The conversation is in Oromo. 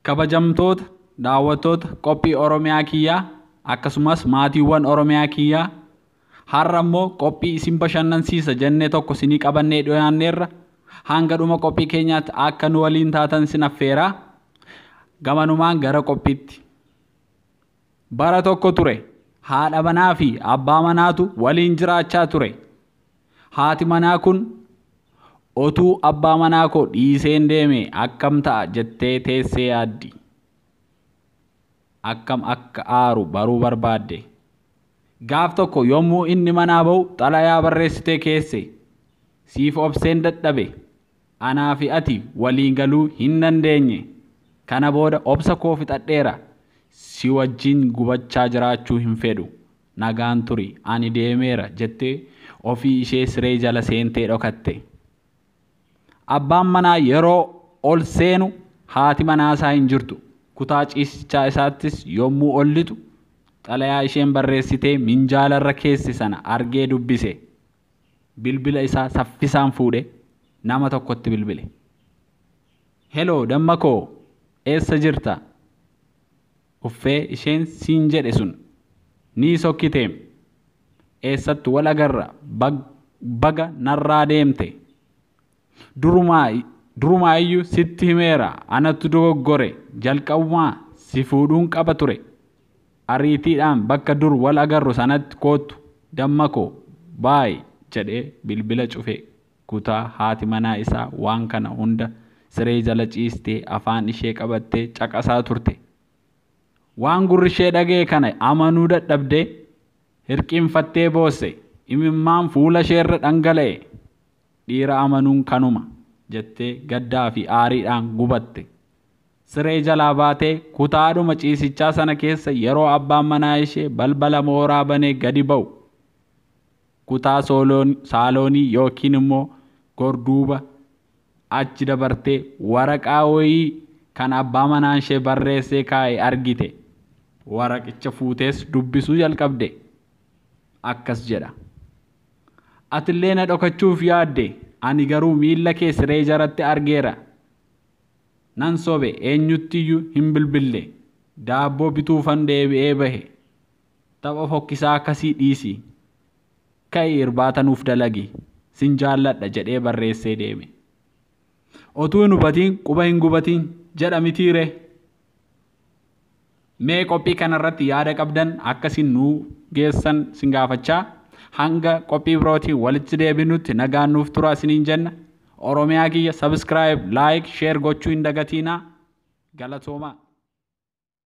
Kabajamtoota daawwattoota qophii Oromiyaa kiyyaa akkasumas maatiiwwan Oromiyaa kiyyaa har'a immoo qophii isin bashannansiisa jennee tokko isinii qabannee dhiyaanneerra. Hanga dhuma qophii keenyaatti akka nu waliin taatan sin affeeraa. Gamanumaan gara qophiitti. Bara tokko ture haadha manaa fi abbaa manaatu waliin jiraachaa ture. Haati manaa kun otuu abbaa manaa koo dhiiseen deeme akkam ta'a jettee teessee yaaddi. Akkam akka aaru baruu barbaadde. Gaaf tokko yommuu inni manaa ba'u xalayaa barreessitee keesse. Siif obseen dadhabe. Anaa fi ati waliin galuu hin dandeenye. Kana booda obsa koo fixadheera. Si wajjin gubachaa jiraachuu hin fedhu. Nagaan turi ani deemeera jettee ofii ishee siree jala seentee dhokatte. Abbaan manaa yeroo ol seenu haati manaa isaa hin jirtu. Kutaa ciisichaa isaattis yommuu ollitu xalayaa isheen barreessitee minjaalarra keessi sana argee dubbise. Bilbila isaa saffisaan fuudhe nama tokkotti bilbile. Hello damma koo eessa jirta? Uffee isheen siin jedhe sun ni sokkiteem. Eessatti wal agarra baga narraa deemte. Durumaa iyyuu sitti himeera anatu dogoggore jalqabumaa si fuudhuun qaba ture. Ariitiidhaan bakka dur wal agarru sanatti kootu damma koo baay jedhee bilbila cufe. Kutaa haati manaa isaa waan kana hunda siree jala ciistee afaan ishee qabattee caqasaa turte. Waan gurri ishee dhagee kana amanuu dadhabdee hirqinfattee boosse. Imimmaan fuula isheerra dhangala'e. Dhiira amanuun kanuma jettee gaddaa fi aariidhaan gubatte. Siree jalaa baatee kutaadhuma ciisichaa sana keessa yeroo abbaan manaa ishee balbala mooraa banee gadi ba'u. Kutaa saaloonii yookiin immoo gorduuba achi dabartee waraqaa wayii kan abbaa manaa ishee barreessee kaa'e argite. Waraqicha fuutees dubbisuu jalqabde. Akkas jedha. Atillee na dhokachuuf yaadde ani garuu miilla kee siree jalatti argeera. Nan sobe eenyuttiyyuu hin bilbille. Daabboo bituufan deebi'ee bahe. Tapha fokkisaa akkasii dhiisi. Ka'ii irbaata nuuf dalagi. Sin jaalladha jedhee barreessee deeme. Otuu hin hubatiin quba hin gubatiin jedha mitiire. Mee qophii kanarratti yaada qabdan akkasiin nuu geessan sin gaafachaa. Hanga qophii birootiin walitti deebinutti nagaan nuuf turaa isiniin jenna. Oromiyaa kiyya subscribe, like, share gochuu hin dagatinaa. Galatoomaa.